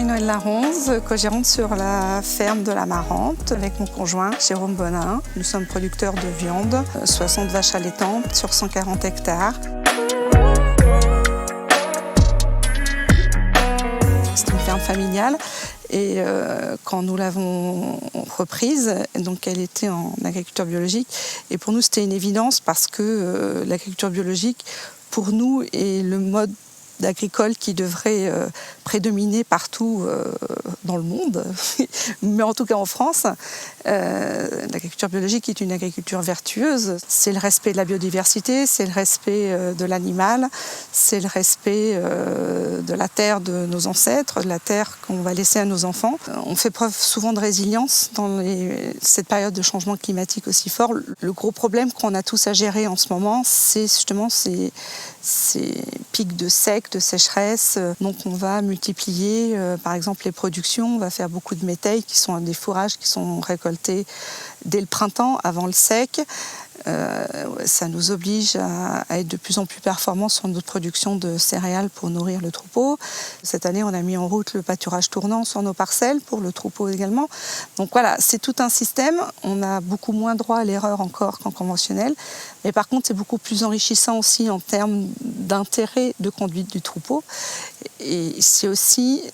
Marie-Noëlle Laronze, co-gérante sur la ferme de la Marante avec mon conjoint Jérôme Bonin. Nous sommes producteurs de viande, 60 vaches allaitantes sur 140 hectares. C'est une ferme familiale et quand nous l'avons reprise, donc elle était en agriculture biologique et pour nous c'était une évidence parce que l'agriculture biologique pour nous est le mode agricole qui devrait prédominer partout dans le monde, mais en tout cas en France. L'agriculture biologique est une agriculture vertueuse. C'est le respect de la biodiversité, c'est le respect de l'animal, c'est le respect de la terre de nos ancêtres, de la terre qu'on va laisser à nos enfants. On fait preuve souvent de résilience dans cette période de changement climatique aussi fort. Le gros problème qu'on a tous à gérer en ce moment, c'est justement ces pics de sec, de sécheresse. Donc on va multiplier par exemple les productions, on va faire beaucoup de métailles qui sont des fourrages qui sont récoltés dès le printemps avant le sec. Ça nous oblige à être de plus en plus performants sur notre production de céréales pour nourrir le troupeau. Cette année, on a mis en route le pâturage tournant sur nos parcelles pour le troupeau également. Donc voilà, c'est tout un système. On a beaucoup moins droit à l'erreur encore qu'en conventionnel. Mais par contre, c'est beaucoup plus enrichissant aussi en termes d'intérêt de conduite du troupeau. Et c'est aussi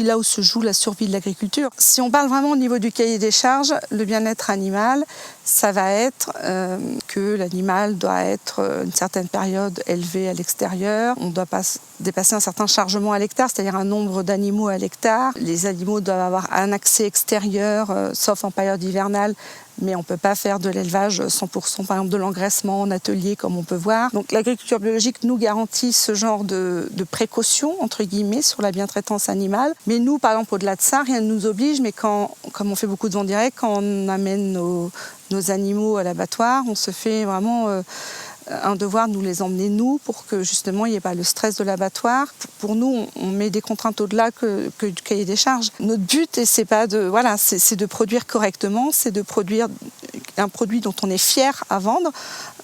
là où se joue la survie de l'agriculture. Si on parle vraiment au niveau du cahier des charges, le bien-être animal, ça va être que l'animal doit être une certaine période élevé à l'extérieur. On ne doit pas dépasser un certain chargement à l'hectare, c'est-à-dire un nombre d'animaux à l'hectare. Les animaux doivent avoir un accès extérieur, sauf en période hivernale, mais on ne peut pas faire de l'élevage 100%, par exemple de l'engraissement en atelier comme on peut voir. Donc l'agriculture biologique nous garantit ce genre de précaution, entre guillemets, sur la bientraitance animale. Mais nous, par exemple, au-delà de ça, rien ne nous oblige, mais comme on fait beaucoup de ventes directes, quand on amène nos animaux à l'abattoir, on se fait vraiment un devoir de nous les emmener nous pour que justement il n'y ait pas le stress de l'abattoir. Pour nous, on met des contraintes au-delà que du cahier des charges. Notre but, c'est de produire correctement, c'est de produire un produit dont on est fier à vendre.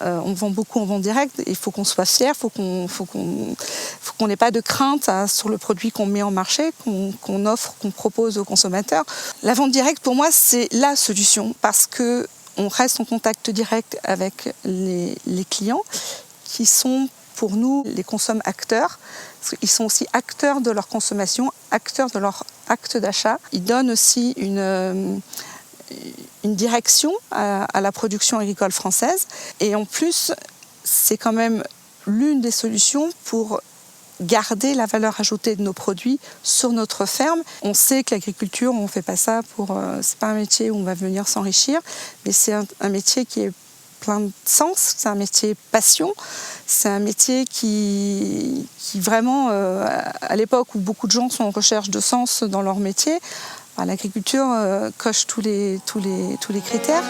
On vend beaucoup en vente directe, il faut qu'on soit fier, faut qu'on n'ait pas de crainte sur le produit qu'on met en marché, qu'on offre, qu'on propose aux consommateurs. La vente directe, pour moi, c'est la solution parce que on reste en contact direct avec les clients qui sont pour nous les consommateurs. Ils sont aussi acteurs de leur consommation, acteurs de leur acte d'achat. Ils donnent aussi une direction à la production agricole française. Et en plus, c'est quand même l'une des solutions pour garder la valeur ajoutée de nos produits sur notre ferme. On sait que l'agriculture, on ne fait pas ça c'est pas un métier où on va venir s'enrichir, mais c'est un métier qui est plein de sens, c'est un métier passion, c'est un métier qui vraiment, à l'époque où beaucoup de gens sont en recherche de sens dans leur métier, l'agriculture coche tous les critères.